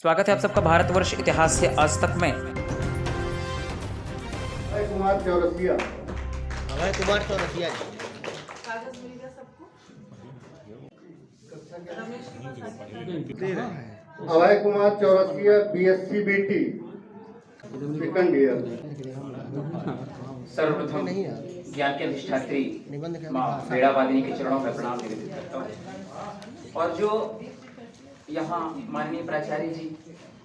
स्वागत है आप सबका भारतवर्ष इतिहास से आज तक में। अभय कुमार चौरसिया। अभय कुमार चौरसिया जी। कागज मिल गया सबको। रमेश के पास Abhay Kumar Chaurasia BSc BT second year. सर्वप्रथम ज्ञान के अधिष्ठात्री माँ वेड़ावादिनी के चरणों में प्रणाम निवेदित करता हूँ। और जो यहाँ माननीय प्राचार्य जी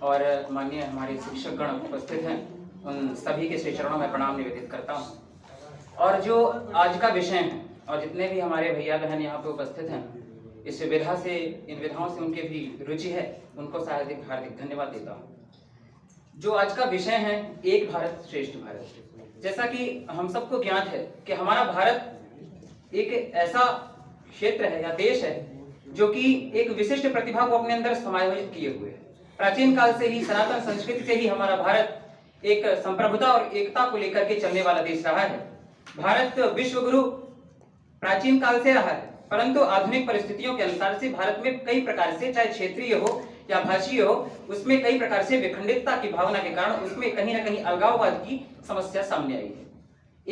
और माननीय हमारे शिक्षकगण उपस्थित हैं, उन सभी के श्री चरणों में प्रणाम निवेदित करता हूँ। और जो आज का विषय है और जितने भी हमारे भैया बहन यहाँ पे उपस्थित हैं, इस विधा से, इन विधाओं से उनके भी रुचि है, उनको हार्दिक हार्दिक धन्यवाद देता हूँ। जो आज का विषय है एक भारत श्रेष्ठ भारत, जैसा कि हम सबको ज्ञात है कि हमारा भारत एक ऐसा क्षेत्र है या देश है जो कि एक विशिष्ट प्रतिभा को अपने अंदर समायोजित किए हुए है। प्राचीन काल से ही, सनातन संस्कृति से ही हमारा भारत एक संप्रभुता और एकता को लेकर के चलने वाला देश रहा है। भारत विश्व गुरु प्राचीन काल से रहा है, परंतु आधुनिक परिस्थितियों के अनुसार से भारत में कई प्रकार से, चाहे क्षेत्रीय हो या भाषीय हो, उसमें कई प्रकार से विखंडितता की भावना के कारण उसमें कहीं ना कहीं अलगाववाद की समस्या सामने आई है।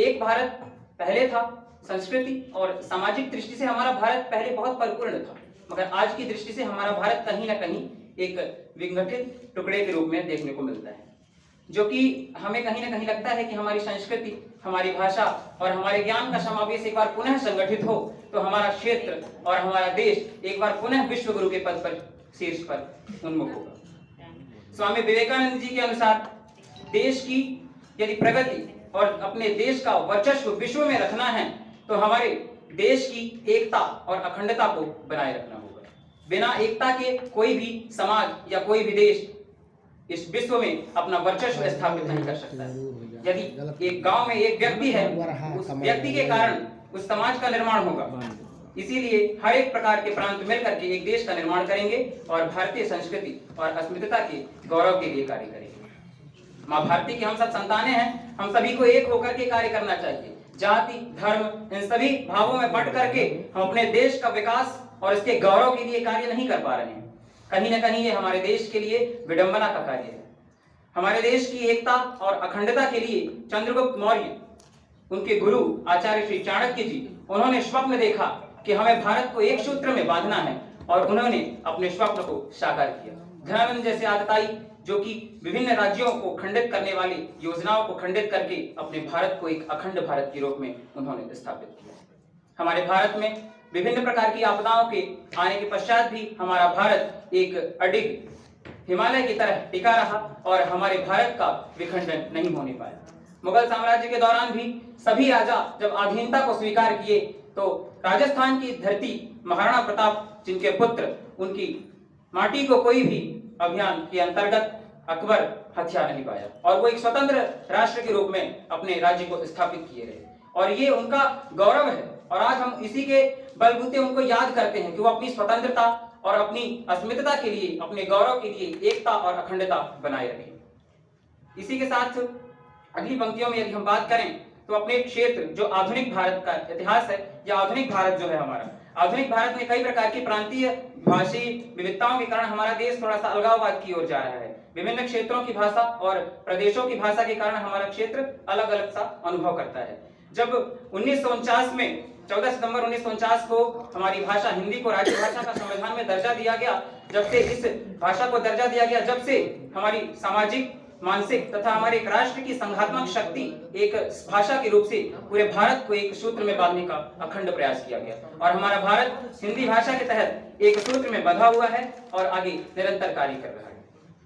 एक भारत पहले था, संस्कृति और सामाजिक दृष्टि से हमारा भारत पहले बहुत परिपूर्ण था, मगर आज की दृष्टि से हमारा भारत कहीं ना कहीं एक विघटित टुकड़े के रूप में देखने को मिलता है, जो कि हमें कहीं ना कहीं लगता है कि हमारी संस्कृति, हमारी भाषा और हमारे ज्ञान का समावेश एक बार पुनः संगठित हो तो हमारा क्षेत्र और हमारा देश एक बार पुनः विश्व गुरु के पद पर, शीर्ष पर उन्मुख होगा। स्वामी विवेकानंद जी के अनुसार देश की यदि प्रगति और अपने देश का वर्चस्व विश्व में रखना है तो हमारे देश की एकता और अखंडता को बनाए रखना होगा। बिना एकता के कोई भी समाज या कोई भी देश इस विश्व में अपना वर्चस्व स्थापित नहीं कर सकता है। यदि एक गांव में एक व्यक्ति है, उस व्यक्ति के कारण उस समाज का निर्माण होगा। इसीलिए हर एक प्रकार के प्रांत मिलकर के एक देश का निर्माण करेंगे और भारतीय संस्कृति और अस्मिता के गौरव के लिए कार्य करेंगे। माँ भारती की हम सब संतानें हैं, हम सभी को एक होकर के कार्य करना चाहिए। जाति, धर्म, इन सभी भावों में बंट करके हम अपने देश का विकास और इसके गौरव के लिए कार्य नहीं कर पा रहे हैं। कहीं ना कहीं ये हमारे देश के लिए विडंबना का कार्य है। हमारे देश की एकता और अखंडता के लिए चंद्रगुप्त मौर्य, उनके गुरु आचार्य श्री चाणक्य जी, उन्होंने स्वप्न देखा कि हमें भारत को एक सूत्र में बांधना है और उन्होंने अपने स्वप्न को साकार किया। धनानंद जैसे आतताई, जो कि विभिन्न राज्यों को खंडित करने वाली योजनाओं को खंडित करके अपने भारत को एक अखंड भारत के रूप में उन्होंने स्थापित किया। हमारे भारत में विभिन्न प्रकार की आपदाओं के आने के पश्चात भी हमारा भारत एक अडिग हिमालय की तरह टिका रहा और हमारे भारत का विखंडन नहीं होने पाया। मुगल साम्राज्य के दौरान भी सभी राजा जब अधीनता को स्वीकार किए तो राजस्थान की धरती, महाराणा प्रताप जिनके पुत्र, उनकी माटी को कोई भी अभियान के अंतर्गत अकबर हथिया नहीं पाया और वो एक स्वतंत्र राष्ट्र के रूप में अपने राज्य को स्थापित किए रहे और ये उनका गौरव है। और आज हम इसी के बलबूते उनको याद करते हैं कि वो अपनी स्वतंत्रता और अपनी अस्मिता के लिए, अपने गौरव के लिए एकता और अखंडता बनाए रखें। इसी के साथ अगली पंक्तियों में यदि हम बात करें तो अपने क्षेत्र, जो आधुनिक भारत का इतिहास है या आधुनिक भारत जो है हमारा, आधुनिक भारत में कई प्रकार की प्रांतीय भाषी विविधताओं के कारण हमारा देश थोड़ा सा अलगाववाद की ओर जा रहा है। विभिन्न क्षेत्रों की भाषा और प्रदेशों की भाषा के कारण हमारा क्षेत्र अलग अलग सा अनुभव करता है। जब 1949 में 14 सितंबर 1949 को हमारी भाषा हिंदी को राज्य भाषा का संविधान में दर्जा दिया गया, जब से इस भाषा को दर्जा दिया गया, जब से हमारी सामाजिक, मानसिक तथा हमारे एक राष्ट्र की संघात्मक शक्ति एक भाषा के रूप से पूरे भारत को एक सूत्र में बांधने का अखंड प्रयास किया गया और हमारा भारत हिंदी भाषा के तहत एक सूत्र में बंधा हुआ है और आगे निरंतर कार्य कर रहा है।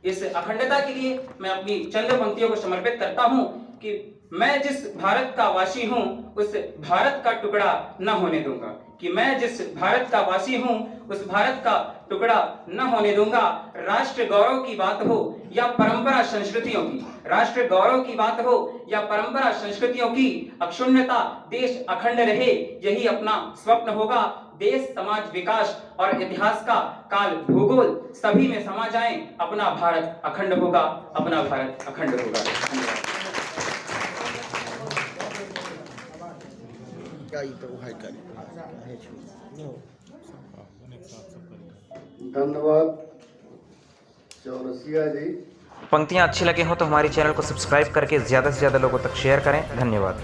इस अखंडता के लिए मैं अपनी चंद पंक्तियों को समर्पित करता हूं कि मैं जिस भारत का वासी हूं उस भारत का टुकड़ा न होने दूंगा, कि मैं जिस भारत का वासी हूं उस भारत का टुकड़ा न होने दूंगा। राष्ट्र गौरव की बात हो या परंपरा संस्कृतियों की, राष्ट्र गौरव की बात हो या परंपरा संस्कृतियों की, अक्षुण्णता, देश अखंड रहे, यही अपना स्वप्न होगा। देश, समाज, विकास और इतिहास का काल, भूगोल सभी में समा जाए, अपना भारत अखंड होगा, अपना भारत अखंड होगा। धन्यवाद। चौरसिया जी। पंक्तियाँ अच्छी लगी हो तो हमारे चैनल को सब्सक्राइब करके ज़्यादा से ज़्यादा लोगों तक शेयर करें। धन्यवाद।